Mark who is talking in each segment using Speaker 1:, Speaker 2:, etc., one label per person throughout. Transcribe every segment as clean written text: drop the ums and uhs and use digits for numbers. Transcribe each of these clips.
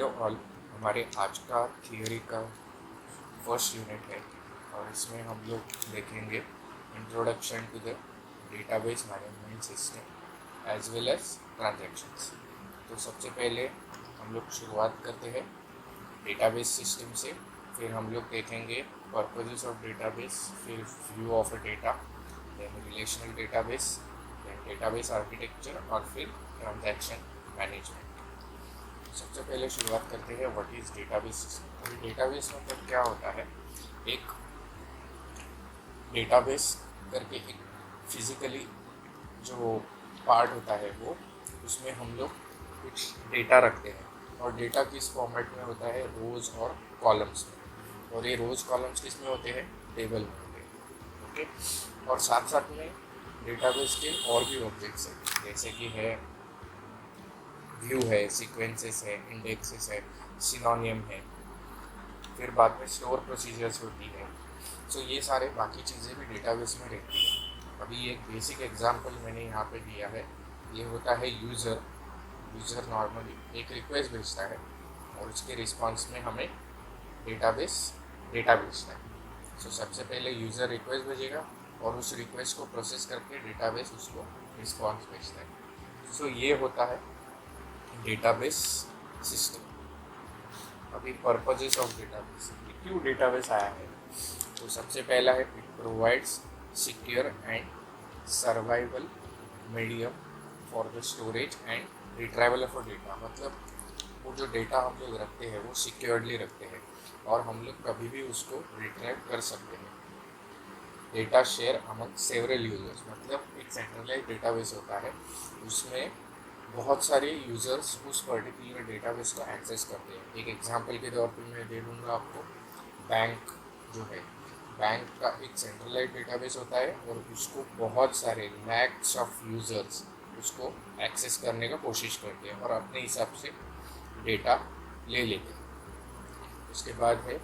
Speaker 1: Hello all. हमारे आज का थियोरी का फर्स्ट यूनिट है और इसमें हम लोग देखेंगे introduction to the database management system as well as transactions. तो सबसे पहले हम लोग शुरुआत करते हैं डेटाबेस सिस्टम से, फिर हम लोग देखेंगे पर्पजेस ऑफ डेटाबेस, फिर view of a data, then relational database, then database architecture और फिर ट्रांजैक्शन मैनेजमेंट। सबसे पहले शुरुआत करते हैं व्हाट इज़ डेटाबेस सिस्टम। अभी डेटाबेस मतलब क्या होता है, एक डेटाबेस करके एक फिजिकली जो पार्ट होता है वो, उसमें हम लोग कुछ डेटा रखते हैं और डेटा किस फॉर्मेट में होता है, रोज़ और कॉलम्स में। और ये रोज़ कॉलम्स किस में होते हैं, टेबल में होते हैं। ओके, और साथ साथ में डेटाबेस के और भी ऑब्जेक्ट्स हैं, जैसे कि है व्यू है, सीक्वेंसेस है, इंडेक्सेस है, सिनोनियम है, फिर बाद में स्टोर प्रोसीजर्स होती है। सो ये सारे बाकी चीज़ें भी डेटाबेस में रहती है। अभी एक बेसिक एग्जांपल मैंने यहाँ पे दिया है, ये होता है यूज़र। यूज़र नॉर्मली एक रिक्वेस्ट भेजता है और उसके रिस्पांस में हमें डेटाबेस डेटा भेजता है। सो सबसे पहले यूज़र रिक्वेस्ट भेजेगा और उस रिक्वेस्ट को प्रोसेस करके डेटाबेस उसको रिस्पॉन्स भेजता है। सो ये होता है डेटाबेस सिस्टम। अभी पर्पजेस ऑफ डेटाबेस, क्यों डेटाबेस आया है, तो सबसे पहला है it provides secure and survival medium for the storage and retrieval of data. मतलब वो जो डेटा हम लोग रखते हैं वो सिक्योरली रखते हैं और हम लोग कभी भी उसको रिट्राइव कर सकते हैं। Data share among several users, मतलब एक सेंट्रलाइज डेटाबेस होता है, उसमें बहुत सारे यूज़र्स उस पर्टिकुलर डेटाबेस को एक्सेस करते हैं। एक एग्जांपल के तौर पे मैं दे दूँगा आपको, बैंक जो है, बैंक का एक सेंट्रलाइज डेटाबेस होता है और उसको बहुत सारे लैक्स ऑफ यूज़र्स उसको एक्सेस करने का कोशिश करते हैं और अपने हिसाब से डेटा ले लेते हैं। उसके बाद है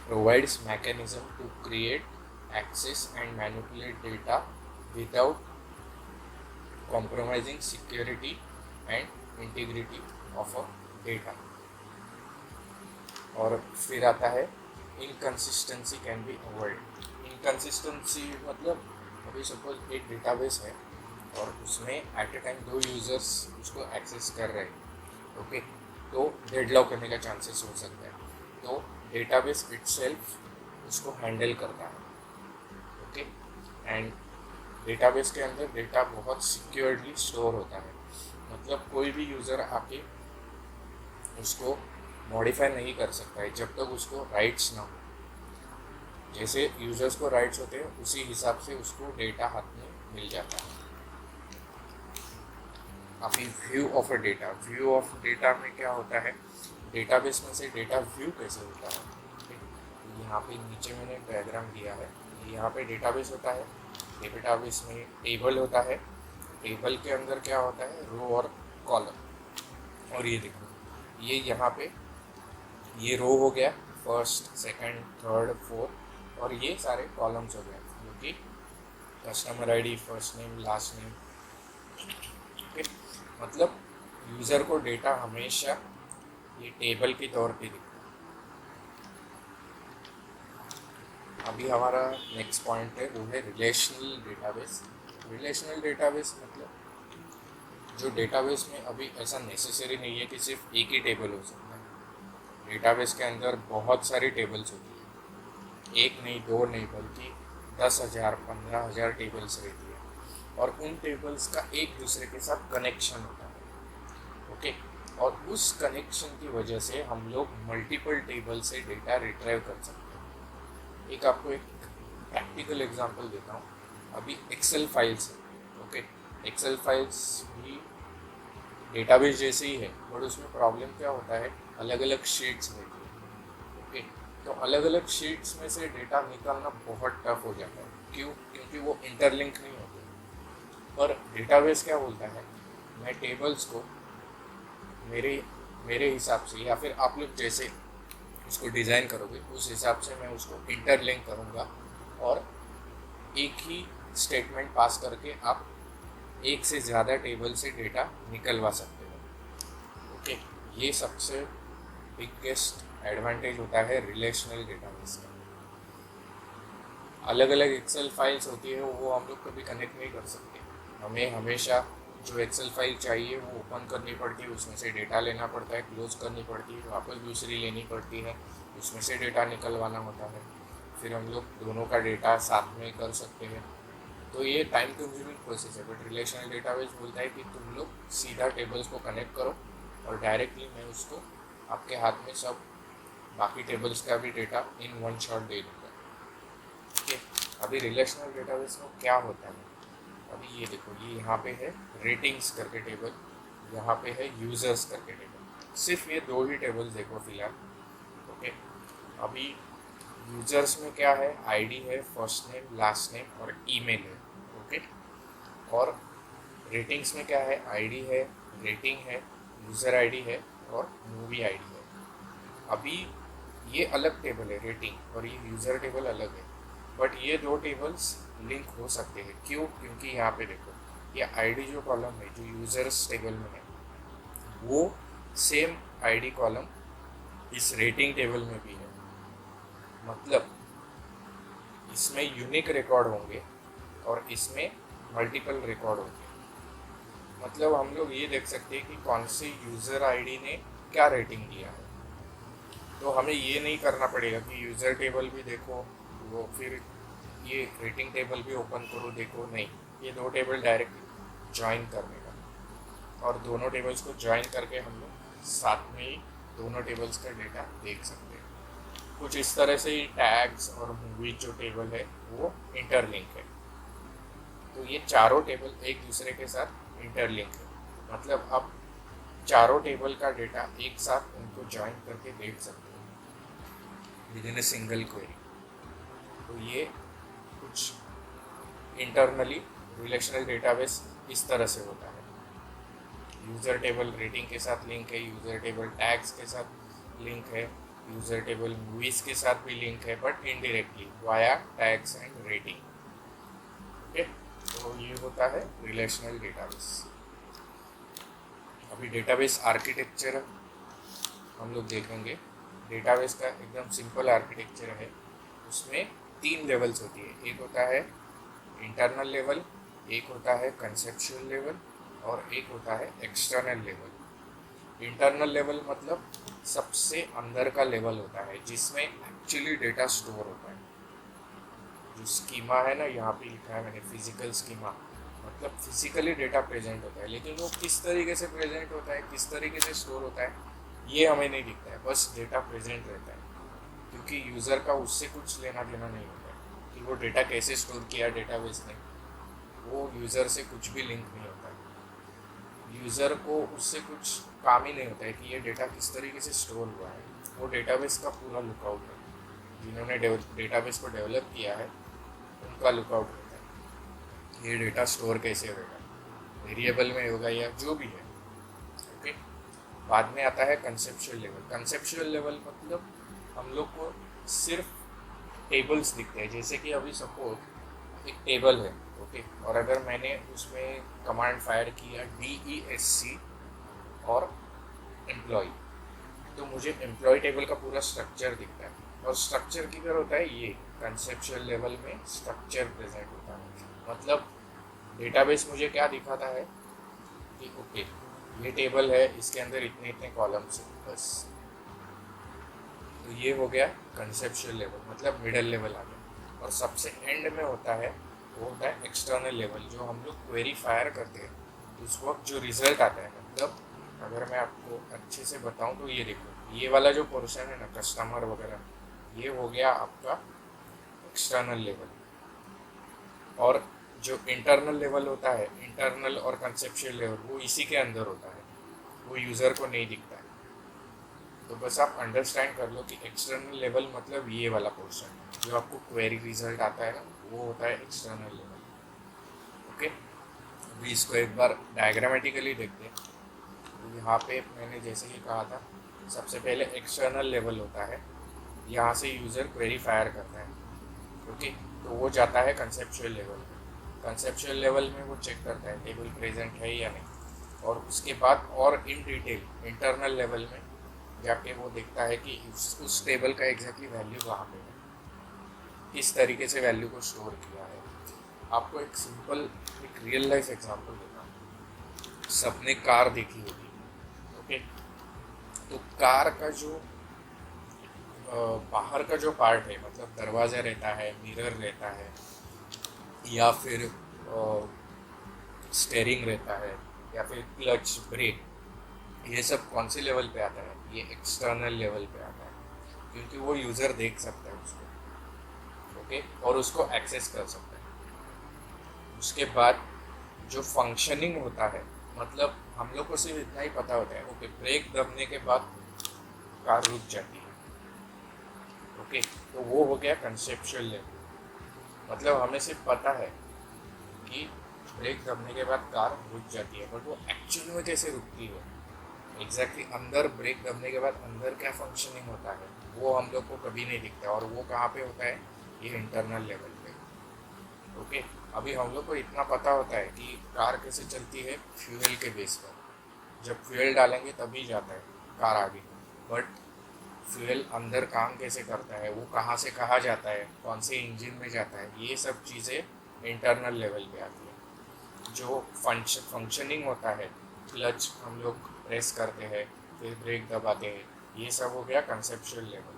Speaker 1: provides mechanism to create, access and manipulate data without compromising security and integrity of a data। और फिर आता है inconsistency can be avoid. Inconsistency मतलब अभी सपोज एक डेटाबेस है और उसमें एट ए टाइम 2 यूज़र्स उसको एक्सेस कर रहे हैं, ओके, तो डेडलॉक करने का चांसेस हो सकता है। तो डेटाबेस इटसेल्फ उसको हैंडल करता है, ओके। एंड डेटाबेस के अंदर डेटा बहुत सिक्योरली स्टोर होता है, मतलब कोई भी यूज़र आके उसको मॉडिफाई नहीं कर सकता है जब तक उसको राइट्स ना हो। जैसे यूज़र्स को राइट्स होते हैं उसी हिसाब से उसको डेटा हाथ में मिल जाता है। अभी view of a data, view of data में क्या होता है, डेटाबेस में से डेटा व्यू कैसे होता है। यहाँ पे नीचे मैंने डायग्राम दिया है, यहाँ पे डेटाबेस होता है, डेटाबेस में टेबल होता है, टेबल के अंदर क्या होता है, रो और कॉलम। और ये देखो, ये यहाँ पे ये रो हो गया, फर्स्ट सेकंड थर्ड फोर्थ, और ये सारे कॉलम्स हो गए, जो कि customer ID, first name, last name, okay. मतलब यूज़र को डेटा हमेशा ये टेबल के तौर पे दिखता है। अभी हमारा नेक्स्ट पॉइंट है, वो है रिलेशनल डेटाबेस। रिलेशनल डेटाबेस मतलब जो डेटाबेस में अभी ऐसा नेसेसरी नहीं है कि सिर्फ एक ही टेबल हो सकता है। डेटाबेस के अंदर बहुत सारी टेबल्स होती है, एक नहीं, दो नहीं, बल्कि 10,000 15,000 टेबल्स रहती है और उन टेबल्स का एक दूसरे के साथ कनेक्शन होता है, ओके। और उस कनेक्शन की वजह से हम लोग मल्टीपल टेबल से डेटा रिट्राइव कर सकते हैं। एक आपको एक प्रैक्टिकल एग्जांपल देता हूँ। अभी एक्सेल फाइल्स है, ओके, एक्सेल फाइल्स भी डेटाबेस जैसे ही है, बट उसमें प्रॉब्लम क्या होता है, अलग अलग शीट्स रहती है, ओके। तो अलग अलग शीट्स में से डेटा निकालना बहुत टफ हो जाता है, क्यों, क्योंकि वो इंटरलिंक नहीं होते। पर डेटाबेस क्या बोलता है, मैं टेबल्स को मेरे हिसाब से, या फिर आप लोग जैसे उसको डिज़ाइन करोगे उस हिसाब से मैं उसको इंटरलिंक करूँगा और एक ही स्टेटमेंट पास करके आप एक से ज़्यादा टेबल से डेटा निकलवा सकते हो, ओके। ये सबसे बिगेस्ट एडवांटेज होता है रिलेशनल डेटाबेस का। अलग अलग एक्सेल फाइल्स होती है वो हम लोग कभी कनेक्ट नहीं कर सकते। हमें हमेशा जो एक्सेल फाइल चाहिए वो ओपन करनी पड़ती है, उसमें से डेटा लेना पड़ता है, क्लोज करनी पड़ती है, वापस दूसरी लेनी पड़ती है, उसमें से डेटा निकलवाना होता है, फिर हम लोग दोनों का डेटा साथ में कर सकते हैं। तो ये टाइम कंज्यूमिंग प्रोसेस है। बट रिलेशनल डेटाबेस बोलता है कि तुम लोग सीधा टेबल्स को कनेक्ट करो और डायरेक्टली मैं उसको आपके हाथ में सब बाकी टेबल्स का भी डेटा इन वन शॉट दे दूँगा। ठीक है, अभी रिलेशनल डेटाबेस में क्या होता है, अभी ये देखो, ये यहाँ पे है रेटिंग्स करके टेबल, यहाँ पे है यूज़र्स करके टेबल। सिर्फ ये दो ही टेबल्स देखो फिलहाल। ओके, अभी यूज़र्स में क्या है, आईडी है, फर्स्ट नेम, लास्ट नेम और ईमेल है। ओके, और रेटिंग्स में क्या है, आईडी है, रेटिंग है, यूज़र आईडी है और मूवी आईडी है। अभी ये अलग टेबल है रेटिंग, और ये यूज़र टेबल अलग है। बट ये दो टेबल्स लिंक हो सकते हैं। क्यों? क्योंकि यहाँ पे देखो, ये आईडी जो कॉलम है जो यूज़र्स टेबल में है, वो सेम आईडी कॉलम इस रेटिंग टेबल में भी है। मतलब इसमें यूनिक रिकॉर्ड होंगे और इसमें मल्टीपल रिकॉर्ड होंगे। मतलब हम लोग ये देख सकते हैं कि कौन से यूज़र आईडी ने क्या रेटिंग दिया है। तो हमें ये नहीं करना पड़ेगा कि यूज़र टेबल भी देखो, वो फिर ये रेटिंग टेबल भी ओपन करो देखो, नहीं, ये दो टेबल डायरेक्ट ज्वाइन करने का, और दोनों टेबल्स को ज्वाइन करके हम लोग साथ में ही दोनों टेबल्स का डेटा देख सकते हैं। कुछ इस तरह से ही टैग्स और मूवी जो टेबल है वो इंटरलिंक है। तो ये चारों टेबल एक दूसरे के साथ इंटरलिंक है। मतलब अब चारों टेबल का डेटा एक साथ उनको ज्वाइन करके देख सकते हैं with in a single query. तो ये कुछ इंटरनली रिलेशनल डेटाबेस इस तरह से होता है। यूज़र टेबल रेटिंग के साथ लिंक है, यूज़र टेबल टैग्स के साथ लिंक है, यूज़र टेबल मूवीज़ के साथ भी लिंक है, but indirectly via tags and rating. Okay, तो ये होता है रिलेशनल डेटाबेस। अभी डेटाबेस आर्किटेक्चर हम लोग देखेंगे। डेटाबेस का एकदम सिंपल आर्किटेक्चर है। उसमें 3 लेवल्स होती है। एक होता है इंटरनल लेवल, एक होता है कंसेप्चुअल लेवल और एक होता है एक्सटर्नल लेवल। इंटरनल लेवल मतलब सबसे अंदर का लेवल होता है जिसमें एक्चुअली डेटा स्टोर होता है। जो स्कीमा है ना, यहाँ पे लिखा है मैंने फिजिकल स्कीमा, मतलब फिजिकली डेटा प्रेजेंट होता है, लेकिन वो किस तरीके से प्रेजेंट होता है, किस तरीके से स्टोर होता है, ये हमें नहीं दिखता है। बस डेटा प्रेजेंट रहता है, क्योंकि यूज़र का उससे कुछ लेना देना नहीं होता है कि वो डेटा कैसे स्टोर किया डेटाबेस ने। वो यूज़र से कुछ भी लिंक नहीं होता है। यूज़र को उससे कुछ काम ही नहीं होता है कि ये डेटा किस तरीके से स्टोर हुआ है। वो डेटाबेस का पूरा लुकआउट है। जिन्होंने डेटाबेस को डेवलप किया है उनका लुकआउट रहता है ये डेटा स्टोर कैसे होगा, वेरिएबल में होगा या जो भी है। ओके, बाद में आता है कंसेप्चुअल लेवल। कंसेप्चुअल लेवल मतलब हम लोग को सिर्फ टेबल्स दिखते हैं। जैसे कि अभी सपोज एक टेबल है, ओके, और अगर मैंने उसमें कमांड फायर किया DESC और एम्प्लॉय, तो मुझे एम्प्लॉय टेबल का पूरा स्ट्रक्चर दिखता है। और स्ट्रक्चर किधर होता है, ये कंसेप्चुअल लेवल में स्ट्रक्चर प्रेजेंट होता है। मतलब डेटाबेस मुझे क्या दिखाता है कि ओके, ये टेबल है, इसके अंदर इतने इतने कॉलम्स हैं, बस। तो ये हो गया कंसेप्चुअल लेवल, मतलब मिडल लेवल आ गया। और सबसे एंड में होता है वो होता है एक्सटर्नल लेवल, जो हम लोग क्वेरी फायर करते हैं उस वक्त जो रिजल्ट आता है। मतलब अगर मैं आपको अच्छे से बताऊं तो ये देखो, ये वाला जो पोर्शन है ना, कस्टमर वगैरह, ये हो गया आपका एक्सटर्नल लेवल। और जो इंटरनल लेवल होता है, इंटरनल और कंसेप्चुअल लेवल, वो इसी के अंदर होता है, वो यूज़र को नहीं दिखता है। तो बस आप अंडरस्टैंड कर लो कि एक्सटर्नल लेवल मतलब ये वाला पोर्शन जो आपको क्वेरी रिजल्ट आता है ना, वो होता है एक्सटर्नल लेवल। ओके, अभी इसको एक बार डायग्रामेटिकली देखते हैं। तो यहाँ पे मैंने जैसे कि कहा था, सबसे पहले एक्सटर्नल लेवल होता है, यहाँ से यूज़र क्वेरी फायर करता है। ओके, तो वो जाता है कंसेप्चुअल लेवल में। कंसेप्चुअल लेवल में वो चेक करता है टेबल प्रेजेंट है या नहीं, और उसके बाद और इन डिटेल इंटरनल लेवल में जाके वो देखता है कि उस टेबल का एग्जैक्टली वैल्यू कहाँ पे है, किस तरीके से वैल्यू को स्टोर किया है। आपको एक सिंपल एक रियल लाइफ एग्जांपल देता हूँ। सबने कार देखी होगी, ओके। तो कार का जो बाहर का जो पार्ट है, मतलब दरवाज़ा रहता है, मिरर रहता है, या फिर स्टेयरिंग रहता है, या फिर क्लच, ब्रेक, ये सब कौन से लेवल पे आता है? ये एक्सटर्नल लेवल पे आता है, क्योंकि वो यूज़र देख सकता है उसको, ओके, और उसको एक्सेस कर सकता है। उसके बाद जो फंक्शनिंग होता है, मतलब हम लोग को सिर्फ इतना ही पता होता है, ओके, ब्रेक दबने के बाद कार रुक जाती है, ओके, तो वो हो गया कंसेप्चुअल लेवल। मतलब हमें सिर्फ पता है कि ब्रेक दबने के बाद कार रुक जाती है, बट वो एक्चुअल में कैसे रुकती है, एग्जैक्टली अंदर ब्रेक दबने के बाद अंदर क्या फंक्शनिंग होता है, वो हम लोग को कभी नहीं दिखता। और वो कहाँ पे होता है? ये इंटरनल लेवल पे, ओके। अभी हम लोग को इतना पता होता है कि कार कैसे चलती है, फ्यूल के बेस पर, जब फ्यूल डालेंगे तभी जाता है कार आगे, बट फ्यूल अंदर काम कैसे करता है, वो कहाँ से कहाँ जाता है, कौन से इंजन में जाता है, ये सब चीज़ें इंटरनल लेवल पे आती है। जो फंक्शनिंग होता है, क्लच हम लोग प्रेस करते हैं, फिर ब्रेक दबाते हैं, ये सब हो गया कंसेप्चुअल लेवल,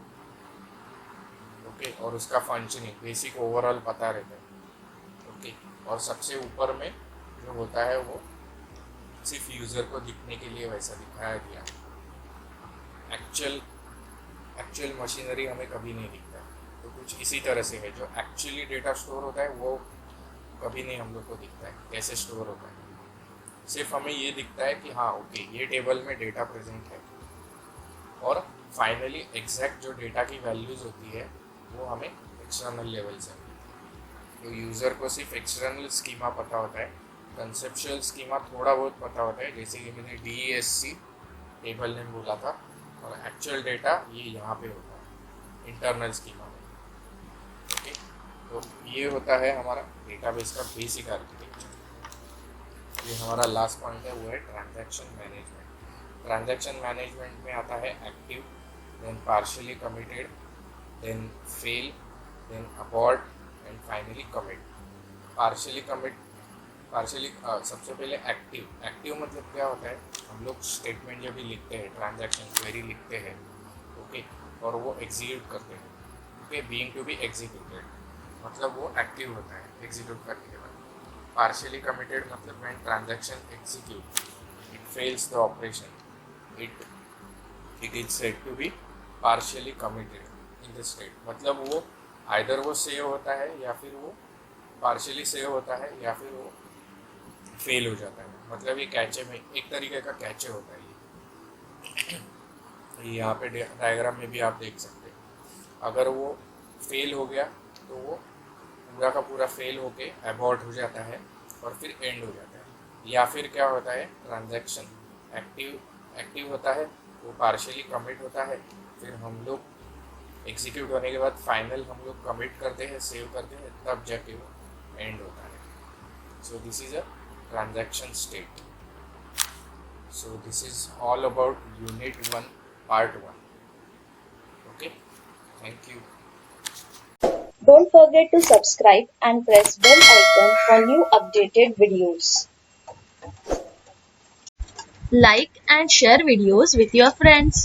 Speaker 1: ओके। और उसका फंक्शनिंग बेसिक ओवरऑल पता रहता है, ओके। और सबसे ऊपर में जो होता है वो सिर्फ यूज़र को दिखने के लिए वैसा दिखाया गया। एक्चुअल मशीनरी हमें कभी नहीं दिखता। तो कुछ इसी तरह से है, जो एक्चुअली डेटा स्टोर होता है वो कभी नहीं हम लोग को दिखता है कैसे स्टोर होता है। सिर्फ हमें ये दिखता है कि हाँ, ओके, ये टेबल में डेटा प्रेजेंट है, और फाइनली एग्जैक्ट जो डेटा की वैल्यूज़ होती है वो हमें एक्सटर्नल लेवल से मिलती है। तो यूज़र को सिर्फ एक्सटर्नल स्कीमा पता होता है, कंसेप्चुअल स्कीमा थोड़ा बहुत पता होता है, जैसे कि मैंने DESC टेबल ने बोला था, और एक्चुअल डेटा ये यहाँ पे होता है इंटरनल स्कीमा में, ओके। तो ये होता है हमारा डेटाबेस का बेसिक आर्किटेक्चर। ये हमारा लास्ट पॉइंट है, वो है ट्रांजैक्शन मैनेजमेंट। ट्रांजैक्शन मैनेजमेंट में आता है active, then partially committed, then fail, then abort, and finally commit. Partially सबसे पहले एक्टिव मतलब क्या होता है? हम लोग स्टेटमेंट जब भी लिखते हैं, ट्रांजैक्शन क्वेरी लिखते हैं, ओके, और वो एग्जीक्यूट करते हैं, okay, being to be executed, मतलब वो एक्टिव होता है एग्जीक्यूट करने के बाद। पार्शियली कमिटेड मतलब when transaction execute it fails the operation, it is said to be partially committed in the state. मतलब वो आइदर वो सेव होता है, या फिर वो पार्शियली सेव होता है, या फिर वो फेल हो जाता है। मतलब ये कैचे में एक तरीके का कैचे होता है। ये यहाँ पे डायग्राम में भी आप देख सकते हैं। अगर वो फेल हो गया तो वो पूरा का पूरा फेल होके अबॉर्ट हो जाता है और फिर एंड हो जाता है। या फिर क्या होता है, ट्रांजैक्शन एक्टिव होता है, वो पार्शियली कमिट होता है, फिर हम लोग एग्जीक्यूट होने के बाद फाइनल हम लोग कमिट करते हैं, सेव करते हैं, तब जाके वो एंड होता है। So this is a transaction state. So this is all about unit 1 part 1. Okay, thank you.
Speaker 2: Don't forget to subscribe and press bell icon for new updated videos. Like and share videos with your friends.